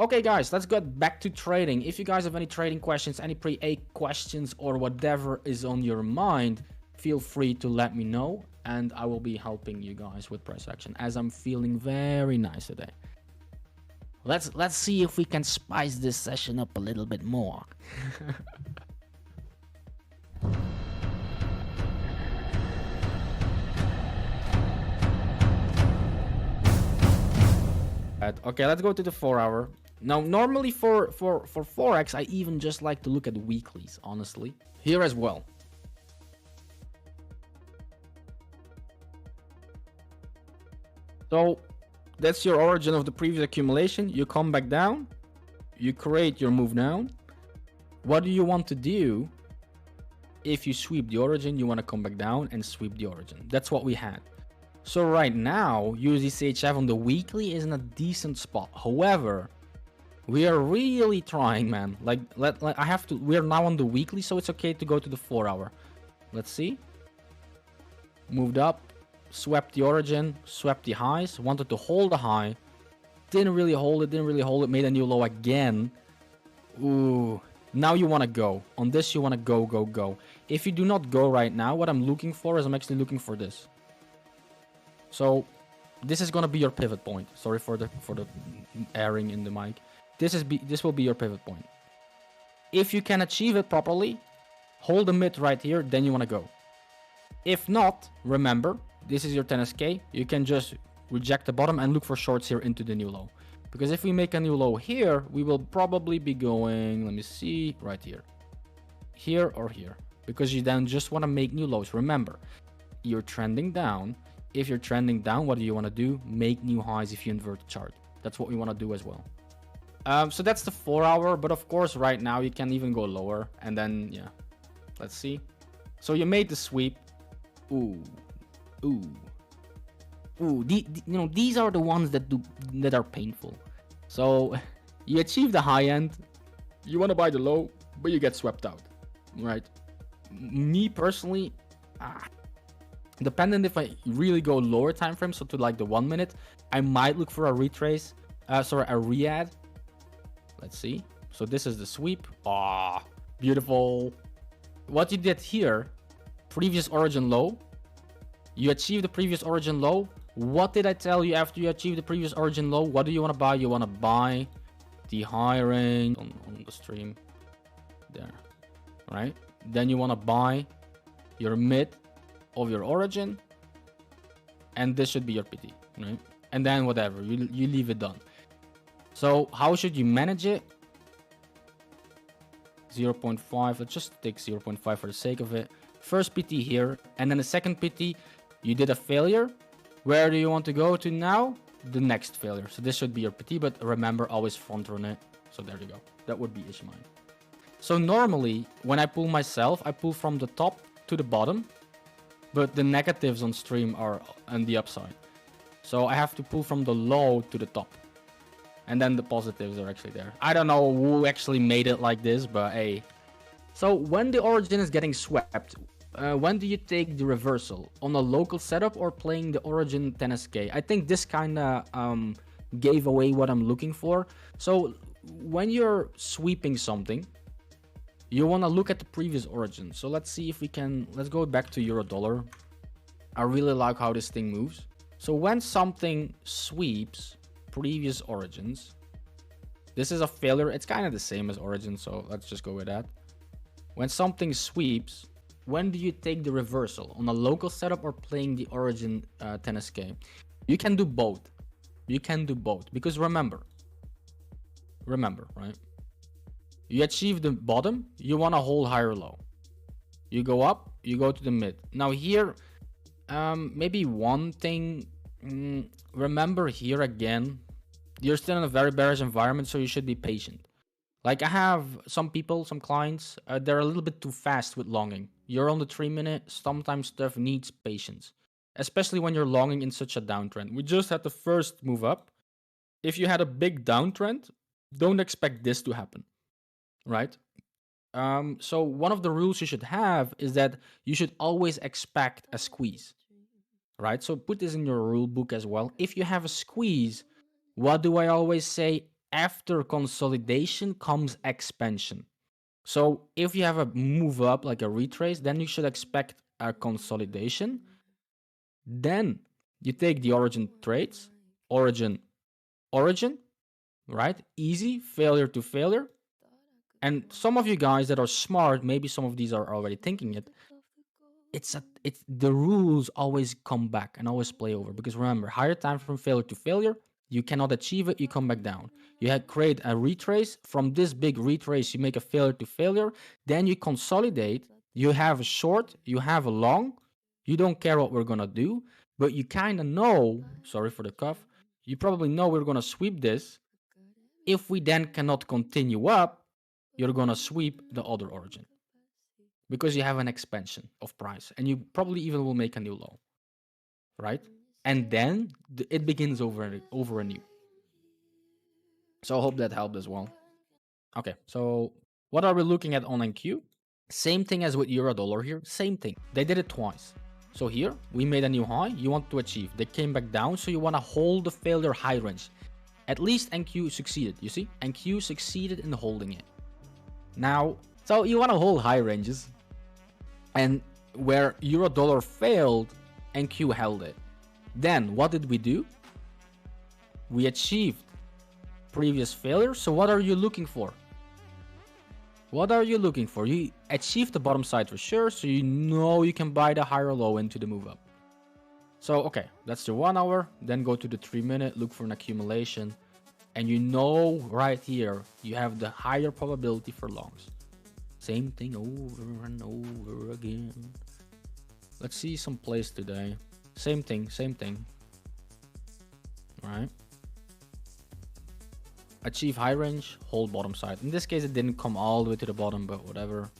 Okay guys, let's get back to trading. If you guys have any trading questions, any pre-A questions, or whatever is on your mind, feel free to let me know and I will be helping you guys with price action as I'm feeling very nice today. Let's see if we can spice this session up a little bit more. Okay, let's go to the 4 hour. Now, normally for Forex, I even just like to look at weeklies, honestly. Here as well. So, that's your origin of the previous accumulation. You come back down. You create your move down. What do you want to do? If you sweep the origin, you want to come back down and sweep the origin. That's what we had. So right now, USD CHF on the weekly is in a decent spot. However, we are really trying, man. Like, I have to. We are now on the weekly, so it's okay to go to the 4 hour. Let's see. Moved up, swept the origin, swept the highs. Wanted to hold the high, didn't really hold it. Made a new low again. Ooh. Now you want to go. On this, you want to go. If you do not go right now, what I'm looking for is I'm actually looking for this. So this is gonna be your pivot point. Sorry for the airing in the mic. This will be your pivot point. If you can achieve it properly, hold the mid right here, then you want to go. If not, remember, this is your 10SK. You can just reject the bottom and look for shorts here into the new low. Because if we make a new low here, we will probably be going, let me see, right here. Here or here. Because you then just want to make new lows. Remember, you're trending down. If you're trending down, what do you want to do? Make new highs if you invert the chart. That's what we want to do as well. So that's the 4 hour, but of course right now you can even go lower. And then, yeah, let's see. So you made the sweep. Ooh. These are the ones that are painful. So you achieve the high end, you want to buy the low, but you get swept out, right? Me personally, dependent if I really go lower time frame, so to like the 1 minute, I might look for a retrace, a re-add. Let's see. So this is the sweep. Ah, beautiful. What you did here, previous origin low, you achieved the previous origin low. What did I tell you after you achieved the previous origin low? What do you want to buy? You want to buy the high range on the stream there, right? Then you want to buy your mid of your origin, and this should be your PT, right? And then whatever, you leave it done. So how should you manage it? 0.5, let's just take 0.5 for the sake of it. First PT here, and then the second PT, you did a failure. Where do you want to go to now? The next failure. So this should be your PT, but remember, always front run it. So there you go. That would be Ishmael. So normally, when I pull myself, I pull from the top to the bottom, but the negatives on stream are on the upside. So I have to pull from the low to the top. And then the positives are actually there. I don't know who actually made it like this, but hey. So when the origin is getting swept, when do you take the reversal? On a local setup or playing the origin 10SK? I think this kind of gave away what I'm looking for. So when you're sweeping something, you want to look at the previous origin. So let's see if we can, let's go back to euro dollar. I really like how this thing moves. So when something sweeps previous origins, this is a failure. It's kind of the same as origin, so let's just go with that. When something sweeps, when do you take the reversal? On a local setup or playing the origin 10SK? You can do both. You can do both, because remember, right? You achieve the bottom, you want to hold higher low. You go up, you go to the mid. Now here, maybe one thing, remember here again, you're still in a very bearish environment, so you should be patient. Like I have some people, some clients, they're a little bit too fast with longing. You're on the 3 minute, sometimes stuff needs patience. Especially when you're longing in such a downtrend. We just had the first move up. If you had a big downtrend, don't expect this to happen, right? So one of the rules you should have is that you should always expect a squeeze, right? So put this in your rule book as well. If you have a squeeze, what do I always say? after consolidation comes expansion. So if you have a move up like a retrace, then you should expect a consolidation. Then you take the origin trades, origin, right? Easy, failure to failure. And some of you guys that are smart, maybe some of these are already thinking it. It's the rules always come back and always play over, because remember, higher time from failure to failure, you cannot achieve it, you come back down. You create a retrace. From this big retrace, you make a failure to failure. Then you consolidate. You have a short, you have a long. You don't care what we're gonna do, but you kind of know. Sorry for the cough. You probably know we're gonna sweep this. If we then cannot continue up, you're gonna sweep the other origin, because you have an expansion of price, and you probably even will make a new low, right? And then it begins over anew. So I hope that helped as well. Okay, so what are we looking at on NQ? Same thing as with euro dollar here, same thing. They did it twice. So here we made a new high, you want to achieve. They came back down, so you want to hold the failure high range. At least NQ succeeded, you see? NQ succeeded in holding it. Now, so you want to hold high ranges, and where euro dollar failed, NQ held it. Then what did we do? We achieved previous failure. So what are you looking for? What are you looking for? You achieved the bottom side for sure, so you know you can buy the higher low into the move up. So okay, that's the 1 hour. Then go to the 3 minute, look for an accumulation, and you know right here you have the higher probability for longs. Same thing over and over again. Let's see some plays today. Same thing, same thing. All right. Achieve high range, hold bottom side. In this case, it didn't come all the way to the bottom, but whatever.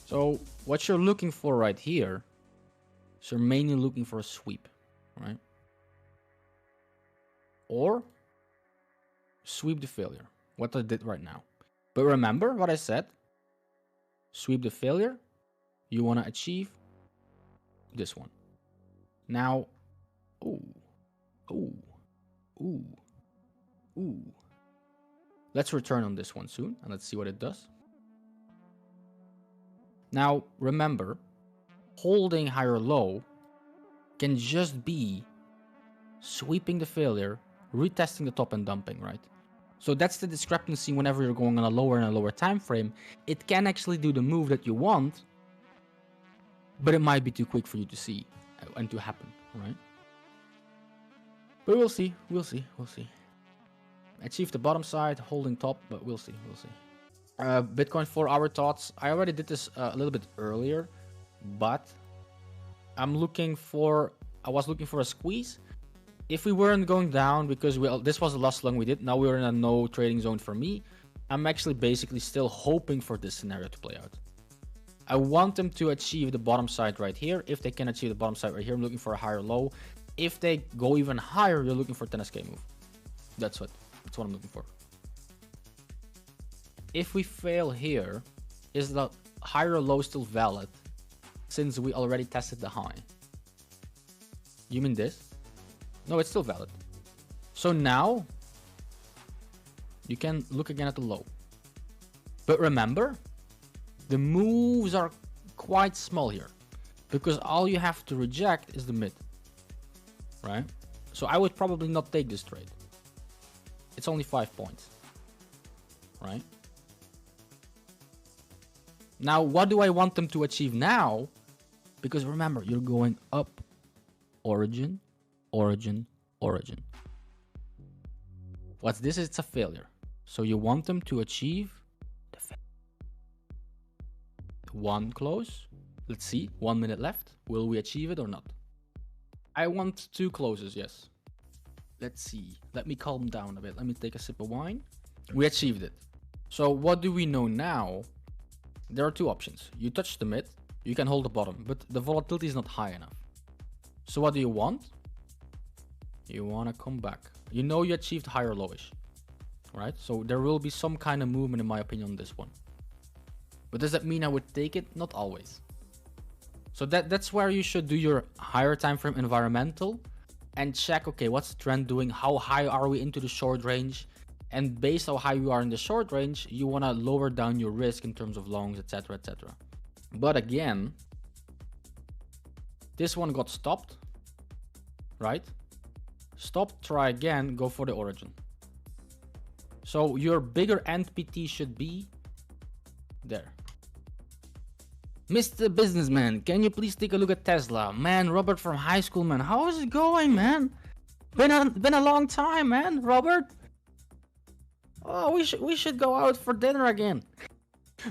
So what you're looking for right here is you're mainly looking for a sweep, right? Or sweep the failure, what I did right now. But remember what I said, sweep the failure, you want to achieve this one. Now, let's return on this one soon, and let's see what it does. Now, remember, holding higher low can just be sweeping the failure, retesting the top and dumping, right? So that's the discrepancy whenever you're going on a lower and a lower time frame. It can actually do the move that you want, but it might be too quick for you to see and to happen, right? But we'll see, we'll see. Achieve the bottom side, holding top, but we'll see. Bitcoin 4 hour thoughts. I already did this a little bit earlier, but I was looking for a squeeze. If we weren't going down, because this was the last long we did, now we're in a no trading zone for me. I'm actually basically still hoping for this scenario to play out. I want them to achieve the bottom side right here. If they can achieve the bottom side right here, I'm looking for a higher low. If they go even higher, you're looking for a 10SK move. That's what I'm looking for. If we fail here, is the higher low still valid since we already tested the high? You mean this? No, it's still valid. So now you can look again at the low. But remember, the moves are quite small here, because all you have to reject is the mid, right? So I would probably not take this trade. It's only 5 points, right? Now, what do I want them to achieve now? Because remember, you're going up, origin. What's this? It's a failure. So you want them to achieve the failure. One close. Let's see, 1 minute left. Will we achieve it or not? I want 2 closes, yes. Let's see. Let me calm down a bit. Let me take a sip of wine. We achieved it. So what do we know now? There are 2 options. You touch the mid, you can hold the bottom, but the volatility is not high enough. So what do you want? You want to come back. You know you achieved higher lowish, right? So there will be some kind of movement in my opinion on this one. But does that mean I would take it? Not always. So that's where you should do your higher time frame environmental and check, okay, what's the trend doing? How high are we into the short range? And based on how you are in the short range, you want to lower down your risk in terms of longs, etc., etc. But again, this one got stopped, right? Stop, try again, go for the origin. So your bigger NPT should be there. Mr. Businessman, can you please take a look at Tesla? Man, Robert from high school, man. How is it going, man? Been a long time, man, Robert. Oh, we should go out for dinner again.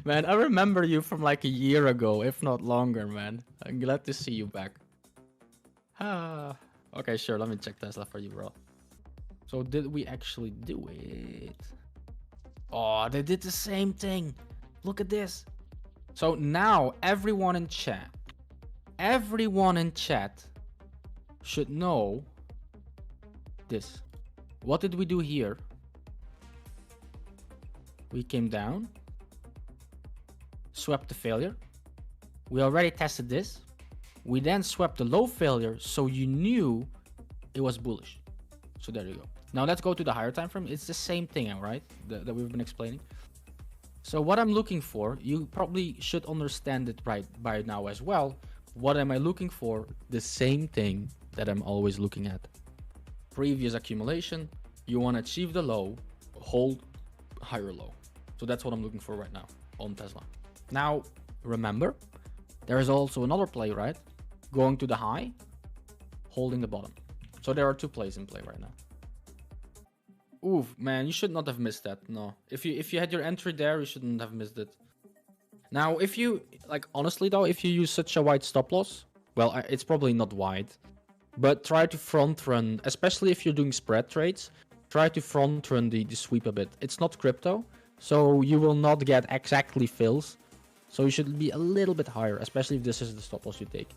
Man, I remember you from like a year ago, if not longer, man. I'm glad to see you back. Okay, sure, let me check Tesla for you, bro. So did we actually do it? Oh, they did the same thing. Look at this. So now everyone in chat should know this. What did we do here? We came down, swept the failure. We already tested this. We then swept the low failure, so you knew it was bullish. So there you go. Now let's go to the higher time frame. It's the same thing, right? That we've been explaining. So what I'm looking for, you probably should understand it right by now as well. What am I looking for? The same thing that I'm always looking at. Previous accumulation, you want to achieve the low, hold higher low. So that's what I'm looking for right now on Tesla. Now, remember, there is also another play, right? Going to the high, holding the bottom. So there are two plays in play right now. Oof, man, you should not have missed that. No, if you had your entry there, you shouldn't have missed it. Now, if you, like, honestly though, if you use such a wide stop loss, well, it's probably not wide, but try to front run, especially if you're doing spread trades, try to front run the sweep a bit. It's not crypto, so you will not get exactly fills. So you should be a little bit higher, especially if this is the stop loss you take.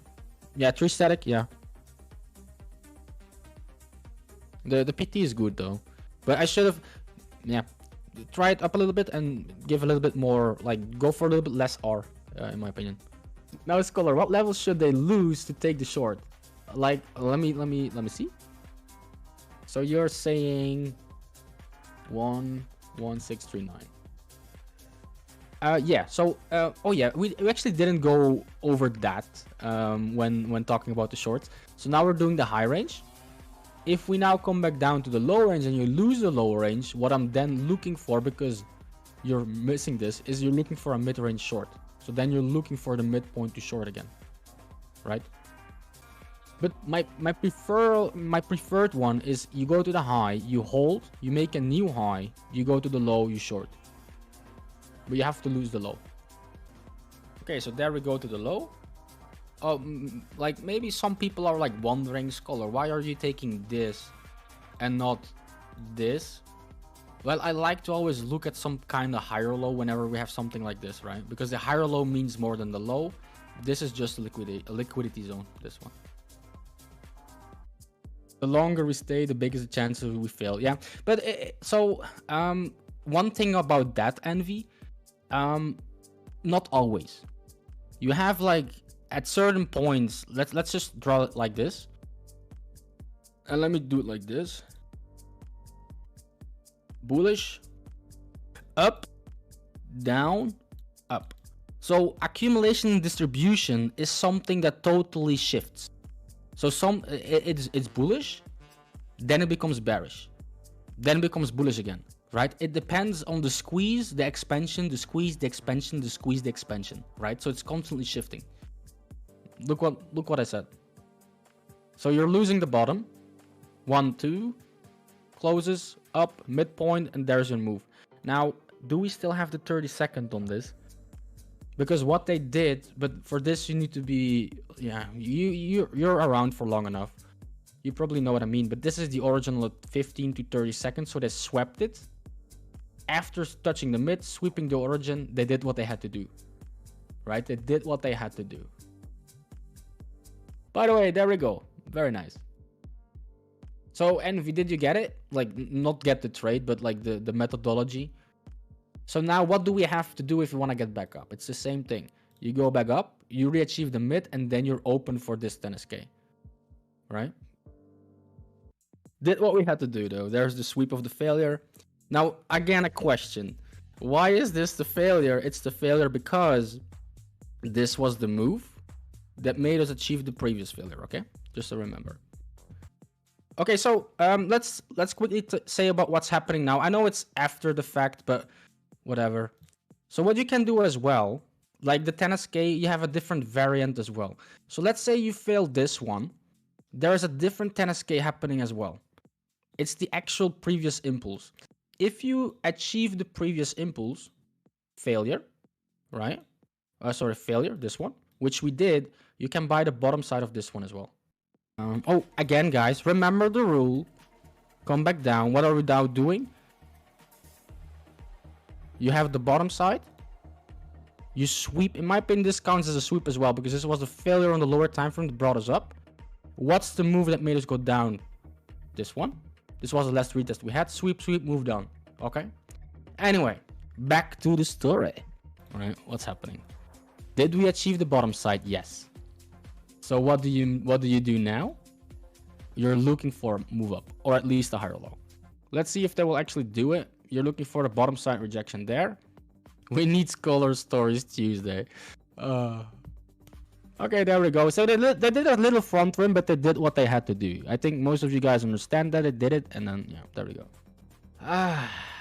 Yeah, 3 static, yeah. The PT is good though. But I should have, yeah, try it up a little bit and give a little bit more, like, go for a little bit less R, in my opinion. Now, Skoller, what levels should they lose to take the short? Like, let me see. So you're saying 11639. Yeah. So, oh yeah, we actually didn't go over that when talking about the shorts. So now we're doing the high range. If we now come back down to the low range and you lose the low range, what I'm then looking for, because you're missing this, is you're looking for a mid-range short. So then you're looking for the midpoint to short again, right? But my preferred one is you go to the high, you hold, you make a new high, you go to the low, you short. But you have to lose the low. Okay, so there we go to the low. Like, maybe some people are like wondering, Skoller, why are you taking this and not this? Well, I like to always look at some kind of higher low whenever we have something like this, right? Because the higher low means more than the low. This is just a liquidity zone, this one. The longer we stay, the bigger the chances we fail. Yeah, but one thing about that, Envy, not always. You have, like, at certain points, let's just draw it like this, and let me do it like this. Bullish, up, down, up. So accumulation and distribution is something that totally shifts. So it's bullish, then it becomes bearish, then it becomes bullish again, right? It depends on the squeeze, the expansion, the squeeze, the expansion, the squeeze, the expansion, right? So it's constantly shifting. Look what I said. So you're losing the bottom. 1, 2, closes, up, midpoint, and there's your move. Now, do we still have the 30 second on this? Because what they did, but for this you need to be, yeah, you're around for long enough. You probably know what I mean, but this is the original at 15 to 30 seconds, so they swept it. After touching the mid, sweeping the origin, they did what they had to do, right? They did what they had to do. By the way, there we go. Very nice. So, Envy, did you get it? Like, not get the trade, but like the methodology. So now what do we have to do if we want to get back up? It's the same thing. you go back up, you re-achieve the mid, and then you're open for this 10SK, right? Did what we had to do though. There's the sweep of the failure. Now, again, a question. Why is this the failure? It's the failure because this was the move that made us achieve the previous failure, okay? Just to remember. Okay, so let's quickly say about what's happening now. I know it's after the fact, but whatever. So what you can do as well, like the 10SK, you have a different variant as well. So let's say you failed this one. There is a different 10SK happening as well. It's the actual previous impulse. If you achieve the previous impulse, failure, right? Failure, this one, which we did, you can buy the bottom side of this one as well. Oh, again, guys, remember the rule. Come back down. What are we now doing? You have the bottom side. You sweep. In my opinion, this counts as a sweep as well because this was a failure on the lower time frame that brought us up. What's the move that made us go down? This one. This was the last retest we had. Sweep, sweep, move down. Okay. Anyway, back to the story. All right, what's happening? Did we achieve the bottom side? Yes. So what do you do now? You're looking for move up, or at least a higher low. Let's see if they will actually do it. You're looking for the bottom side rejection there. We need Skoller stories Tuesday. Okay, there we go. So they did a little front rim, but they did what they had to do. I think most of you guys understand that they did it, and then yeah, there we go.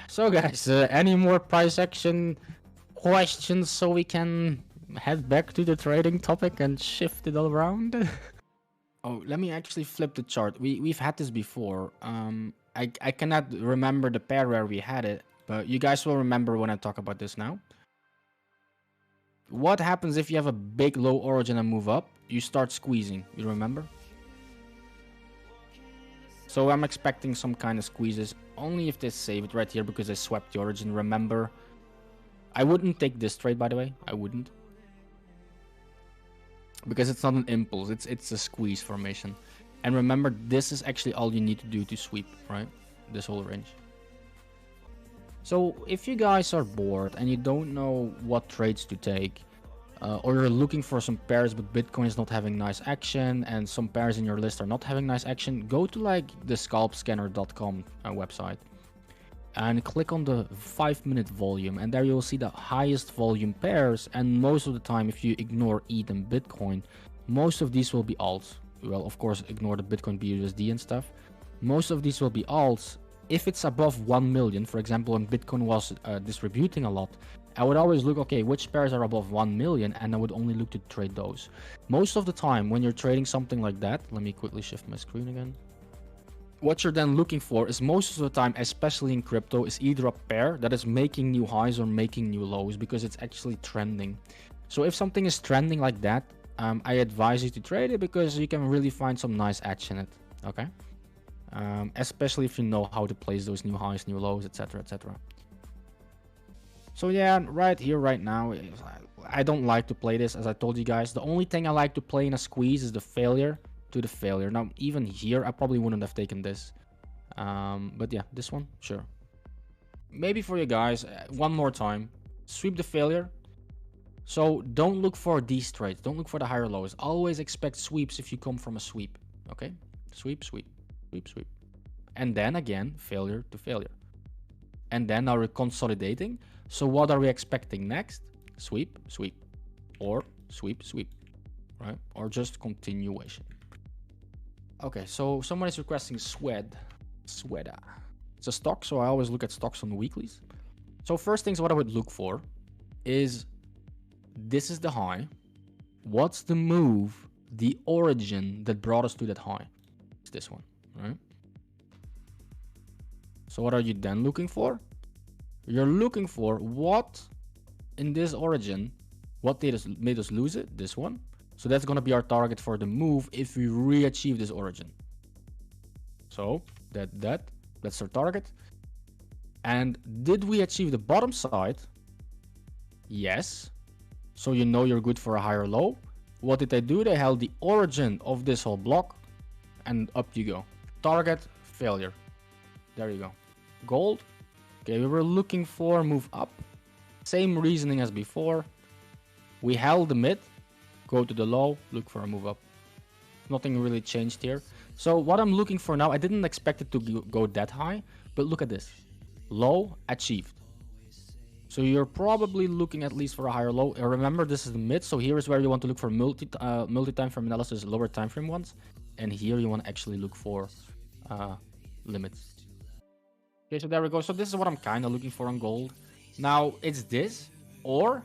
So guys, any more price action questions so we can head back to the trading topic and shift it all around? Oh, let me actually flip the chart. We've had this before. I cannot remember the pair where we had it, but you guys will remember when I talk about this now. What happens if you have a big low origin and move up? You start squeezing, you remember? So I'm expecting some kind of squeezes, only if they save it right here because they swept the origin, remember? I wouldn't take this trade, by the way. I wouldn't. Because it's not an impulse, it's a squeeze formation. And remember, this is actually all you need to do to sweep, right? This whole range. So if you guys are bored and you don't know what trades to take, or you're looking for some pairs but Bitcoin is not having nice action and some pairs in your list are not having nice action, go to like the scalpscanner.com website and click on the 5-minute volume, and there you'll see the highest volume pairs. And most of the time, if you ignore ETH and Bitcoin, most of these will be alts. Well, of course, ignore the Bitcoin BUSD and stuff. Most of these will be alts. If it's above 1 million, for example, when Bitcoin was distributing a lot, I would always look, okay, which pairs are above 1 million, and I would only look to trade those. Most of the time, when you're trading something like that, let me quickly shift my screen again. What you're then looking for is most of the time, especially in crypto, is either a pair that is making new highs or making new lows because it's actually trending. So if something is trending like that, I advise you to trade it because you can really find some nice action in it, okay? Especially if you know how to place those new highs, new lows, etc, etc. So yeah, right here, right now, I don't like to play this, as I told you guys. The only thing I like to play in a squeeze is the failure to the failure. Now, even here, I probably wouldn't have taken this. But yeah, this one, sure. Maybe for you guys, one more time, sweep the failure. So don't look for these trades. Don't look for the higher lows. Always expect sweeps if you come from a sweep, okay? Sweep, sweep, sweep, sweep. And then again, failure to failure. And then now we're consolidating. So what are we expecting next? Sweep, sweep, or sweep, sweep, right? Or just continuation. Okay, so someone is requesting SWED-A. It's a stock, so I always look at stocks on the weeklies. So first things what I would look for is, this is the high. What's the move, the origin that brought us to that high? It's this one, right? So what are you then looking for? You're looking for what in this origin, what made us lose it, this one. So that's going to be our target for the move if we re-achieve this origin. So that's our target. And did we achieve the bottom side? Yes. So you know you're good for a higher low. What did they do? They held the origin of this whole block and up you go. Target, failure. There you go. Gold. Okay, we were looking for move up. Same reasoning as before. We held the mid, go to the low, look for a move up. Nothing really changed here. So what I'm looking for now, I didn't expect it to go that high, but look at this. Low achieved. So you're probably looking at least for a higher low. Remember, this is the mid, so here is where you want to look for multi-time frame analysis, lower time frame ones. And here you want to actually look for limits. Okay, so there we go. So this is what I'm kind of looking for on gold. Now, it's this, or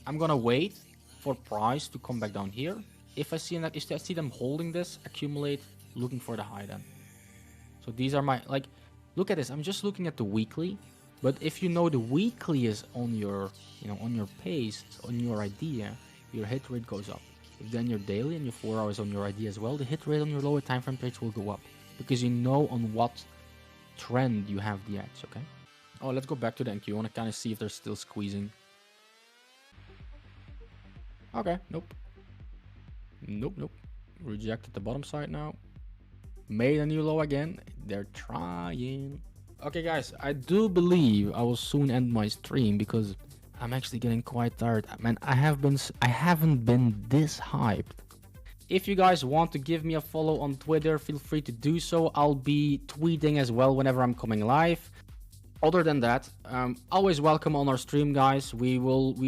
I'm going to wait for price to come back down here. If I see them holding this, accumulate, looking for the high then. So these are my, like, look at this. I'm just looking at the weekly. But if you know the weekly is on your, on your pace, on your idea, your hit rate goes up. If then your daily and your 4 hours on your idea as well, the hit rate on your lower time frame page will go up. Because you know on what trend you have the edge, okay? Oh, let's go back to the NQ. I want to kind of see if they're still squeezing. Okay, nope. Nope. Rejected the bottom side now. Made a new low again. They're trying. Okay, guys, I do believe I will soon end my stream because I'm actually getting quite tired. Man, I haven't been this hyped. If you guys want to give me a follow on Twitter, feel free to do so. I'll be tweeting as well whenever I'm coming live. Other than that, always welcome on our stream, guys. We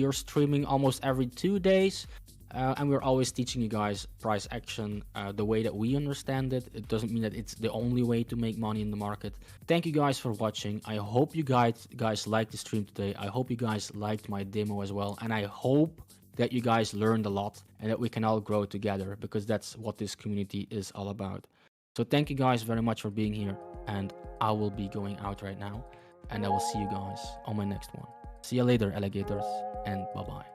are streaming almost every 2 days. And we're always teaching you guys price action the way that we understand it. It doesn't mean that it's the only way to make money in the market. Thank you guys for watching. I hope you guys liked the stream today. I hope you guys liked my demo as well. And I hope that you guys learned a lot and that we can all grow together, because that's what this community is all about. So thank you guys very much for being here. And I will be going out right now. And I will see you guys on my next one. See you later, alligators. And bye-bye.